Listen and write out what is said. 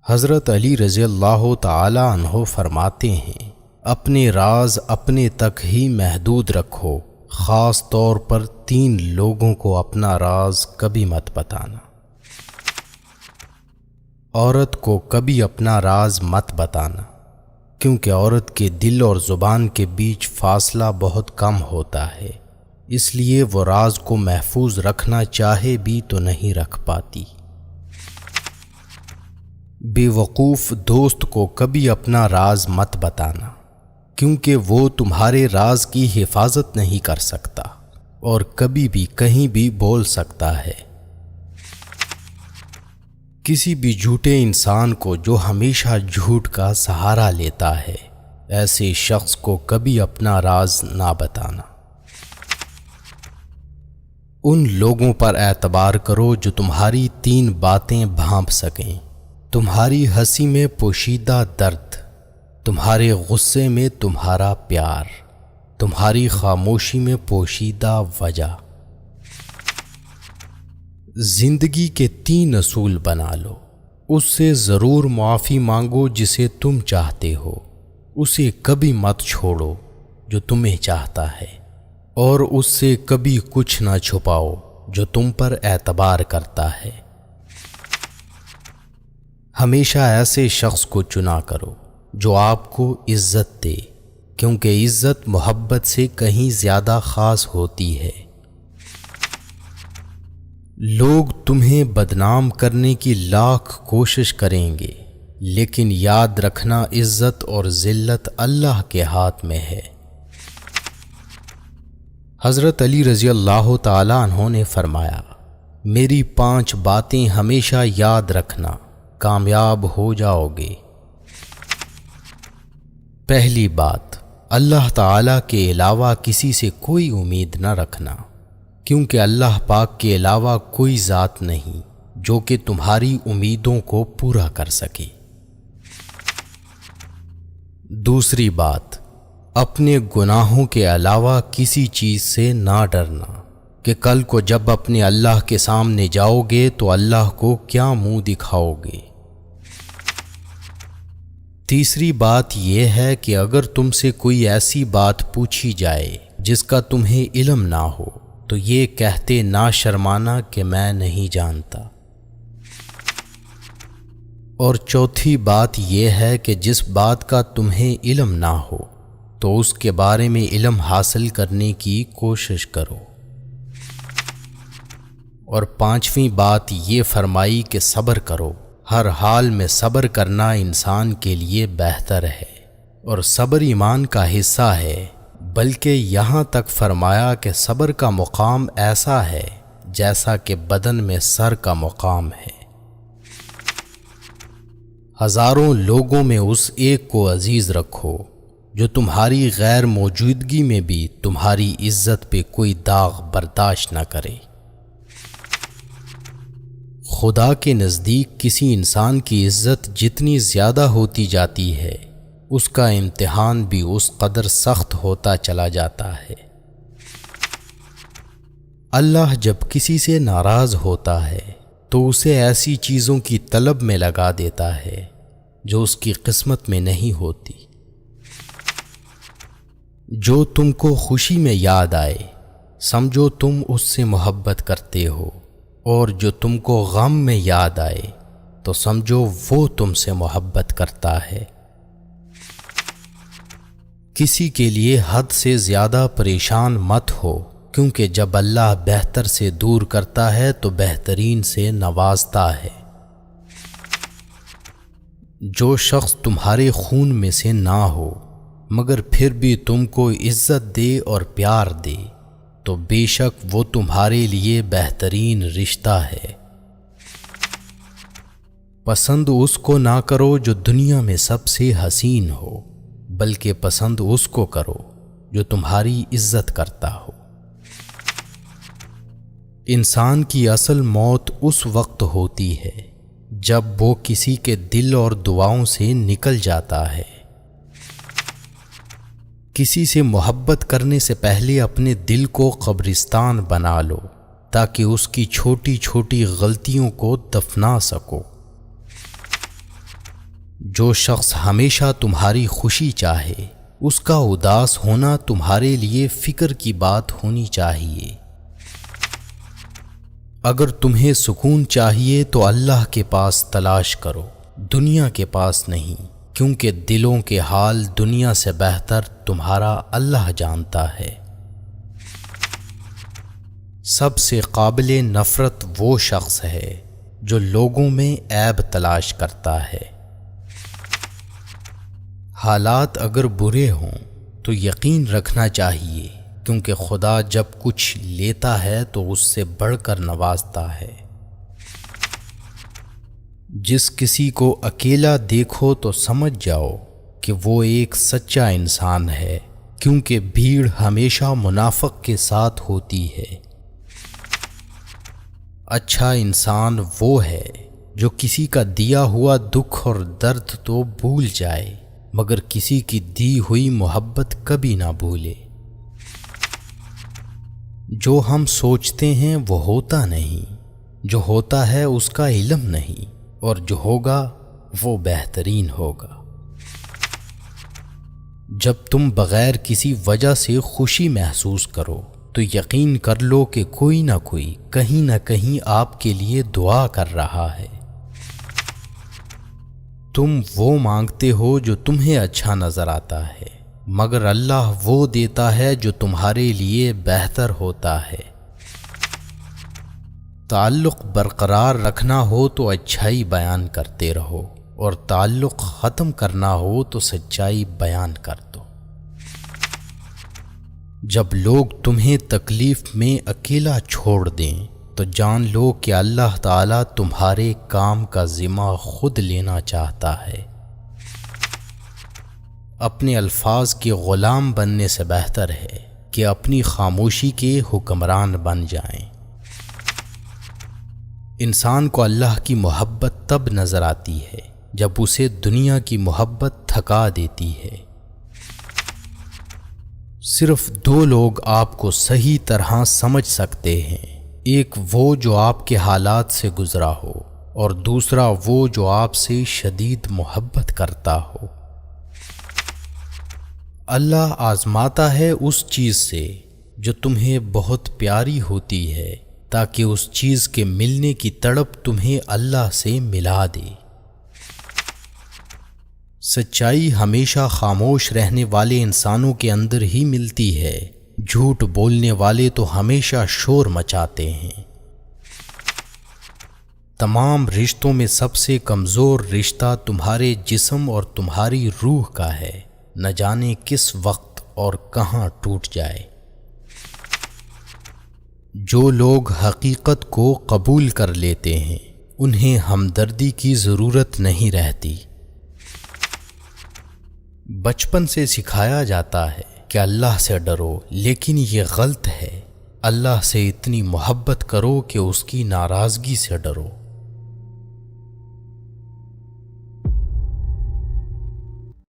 حضرت علی رضی اللہ تعالی عنہ فرماتے ہیں، اپنے راز اپنے تک ہی محدود رکھو، خاص طور پر 3 لوگوں کو اپنا راز کبھی مت بتانا۔ عورت کو کبھی اپنا راز مت بتانا، کیونکہ عورت کے دل اور زبان کے بیچ فاصلہ بہت کم ہوتا ہے، اس لیے وہ راز کو محفوظ رکھنا چاہے بھی تو نہیں رکھ پاتی۔ بے وقوف دوست کو کبھی اپنا راز مت بتانا، کیونکہ وہ تمہارے راز کی حفاظت نہیں کر سکتا اور کبھی بھی کہیں بھی بول سکتا ہے۔ کسی بھی جھوٹے انسان کو جو ہمیشہ جھوٹ کا سہارا لیتا ہے، ایسے شخص کو کبھی اپنا راز نہ بتانا۔ ان لوگوں پر اعتبار کرو جو تمہاری 3 باتیں بھانپ سکیں: تمہاری ہنسی میں پوشیدہ درد، تمہارے غصے میں تمہارا پیار، تمہاری خاموشی میں پوشیدہ وجہ۔ زندگی کے 3 اصول بنا لو۔ اس سے ضرور معافی مانگو جسے تم چاہتے ہو، اسے کبھی مت چھوڑو جو تمہیں چاہتا ہے، اور اس سے کبھی کچھ نہ چھپاؤ جو تم پر اعتبار کرتا ہے۔ ہمیشہ ایسے شخص کو چنا کرو جو آپ کو عزت دے، کیونکہ عزت محبت سے کہیں زیادہ خاص ہوتی ہے۔ لوگ تمہیں بدنام کرنے کی لاکھ کوشش کریں گے، لیکن یاد رکھنا عزت اور ذلت اللہ کے ہاتھ میں ہے۔ حضرت علی رضی اللہ تعالی عنہ نے فرمایا، میری 5 باتیں ہمیشہ یاد رکھنا، کامیاب ہو جاؤ گے۔ پہلی بات، اللہ تعالی کے علاوہ کسی سے کوئی امید نہ رکھنا، کیونکہ اللہ پاک کے علاوہ کوئی ذات نہیں جو کہ تمہاری امیدوں کو پورا کر سکے۔ دوسری بات، اپنے گناہوں کے علاوہ کسی چیز سے نہ ڈرنا کہ کل کو جب اپنے اللہ کے سامنے جاؤ گے تو اللہ کو کیا منہ دکھاؤ گے۔ تیسری بات یہ ہے کہ اگر تم سے کوئی ایسی بات پوچھی جائے جس کا تمہیں علم نہ ہو تو یہ کہتے نہ شرمانا کہ میں نہیں جانتا۔ اور چوتھی بات یہ ہے کہ جس بات کا تمہیں علم نہ ہو تو اس کے بارے میں علم حاصل کرنے کی کوشش کرو۔ اور 5ویں بات یہ فرمائی کہ صبر کرو، ہر حال میں صبر کرنا انسان کے لیے بہتر ہے، اور صبر ایمان کا حصہ ہے، بلکہ یہاں تک فرمایا کہ صبر کا مقام ایسا ہے جیسا کہ بدن میں سر کا مقام ہے۔ ہزاروں لوگوں میں اس ایک کو عزیز رکھو جو تمہاری غیر موجودگی میں بھی تمہاری عزت پہ کوئی داغ برداشت نہ کرے۔ خدا کے نزدیک کسی انسان کی عزت جتنی زیادہ ہوتی جاتی ہے، اس کا امتحان بھی اس قدر سخت ہوتا چلا جاتا ہے۔ اللہ جب کسی سے ناراض ہوتا ہے تو اسے ایسی چیزوں کی طلب میں لگا دیتا ہے جو اس کی قسمت میں نہیں ہوتی۔ جو تم کو خوشی میں یاد آئے سمجھو تم اس سے محبت کرتے ہو، اور جو تم کو غم میں یاد آئے تو سمجھو وہ تم سے محبت کرتا ہے۔ کسی کے لیے حد سے زیادہ پریشان مت ہو، کیونکہ جب اللہ بہتر سے دور کرتا ہے تو بہترین سے نوازتا ہے۔ جو شخص تمہارے خون میں سے نہ ہو مگر پھر بھی تم کو عزت دے اور پیار دے تو بے شک وہ تمہارے لیے بہترین رشتہ ہے۔ پسند اس کو نہ کرو جو دنیا میں سب سے حسین ہو، بلکہ پسند اس کو کرو جو تمہاری عزت کرتا ہو۔ انسان کی اصل موت اس وقت ہوتی ہے جب وہ کسی کے دل اور دعاؤں سے نکل جاتا ہے۔ کسی سے محبت کرنے سے پہلے اپنے دل کو قبرستان بنا لو تاکہ اس کی چھوٹی چھوٹی غلطیوں کو دفنا سکو۔ جو شخص ہمیشہ تمہاری خوشی چاہے اس کا اداس ہونا تمہارے لیے فکر کی بات ہونی چاہیے۔ اگر تمہیں سکون چاہیے تو اللہ کے پاس تلاش کرو، دنیا کے پاس نہیں، کیونکہ دلوں کے حال دنیا سے بہتر تمہارا اللہ جانتا ہے۔ سب سے قابل نفرت وہ شخص ہے جو لوگوں میں عیب تلاش کرتا ہے۔ حالات اگر برے ہوں تو یقین رکھنا چاہیے، کیونکہ خدا جب کچھ لیتا ہے تو اس سے بڑھ کر نوازتا ہے۔ جس کسی کو اکیلا دیکھو تو سمجھ جاؤ کہ وہ ایک سچا انسان ہے، کیونکہ بھیڑ ہمیشہ منافق کے ساتھ ہوتی ہے۔ اچھا انسان وہ ہے جو کسی کا دیا ہوا دکھ اور درد تو بھول جائے، مگر کسی کی دی ہوئی محبت کبھی نہ بھولے۔ جو ہم سوچتے ہیں وہ ہوتا نہیں، جو ہوتا ہے اس کا علم نہیں، اور جو ہوگا وہ بہترین ہوگا۔ جب تم بغیر کسی وجہ سے خوشی محسوس کرو تو یقین کر لو کہ کوئی نہ کوئی کہیں نہ کہیں آپ کے لیے دعا کر رہا ہے۔ تم وہ مانگتے ہو جو تمہیں اچھا نظر آتا ہے، مگر اللہ وہ دیتا ہے جو تمہارے لیے بہتر ہوتا ہے۔ تعلق برقرار رکھنا ہو تو اچھائی بیان کرتے رہو، اور تعلق ختم کرنا ہو تو سچائی بیان کر دو۔ جب لوگ تمہیں تکلیف میں اکیلا چھوڑ دیں تو جان لو کہ اللہ تعالیٰ تمہارے کام کا ذمہ خود لینا چاہتا ہے۔ اپنے الفاظ کے غلام بننے سے بہتر ہے کہ اپنی خاموشی کے حکمران بن جائیں۔ انسان کو اللہ کی محبت تب نظر آتی ہے جب اسے دنیا کی محبت تھکا دیتی ہے۔ صرف دو لوگ آپ کو صحیح طرح سمجھ سکتے ہیں، ایک وہ جو آپ کے حالات سے گزرا ہو، اور دوسرا وہ جو آپ سے شدید محبت کرتا ہو۔ اللہ آزماتا ہے اس چیز سے جو تمہیں بہت پیاری ہوتی ہے، تاکہ اس چیز کے ملنے کی تڑپ تمہیں اللہ سے ملا دے۔ سچائی ہمیشہ خاموش رہنے والے انسانوں کے اندر ہی ملتی ہے، جھوٹ بولنے والے تو ہمیشہ شور مچاتے ہیں۔ تمام رشتوں میں سب سے کمزور رشتہ تمہارے جسم اور تمہاری روح کا ہے، نہ جانے کس وقت اور کہاں ٹوٹ جائے۔ جو لوگ حقیقت کو قبول کر لیتے ہیں انہیں ہمدردی کی ضرورت نہیں رہتی۔ بچپن سے سکھایا جاتا ہے کہ اللہ سے ڈرو، لیکن یہ غلط ہے۔ اللہ سے اتنی محبت کرو کہ اس کی ناراضگی سے ڈرو۔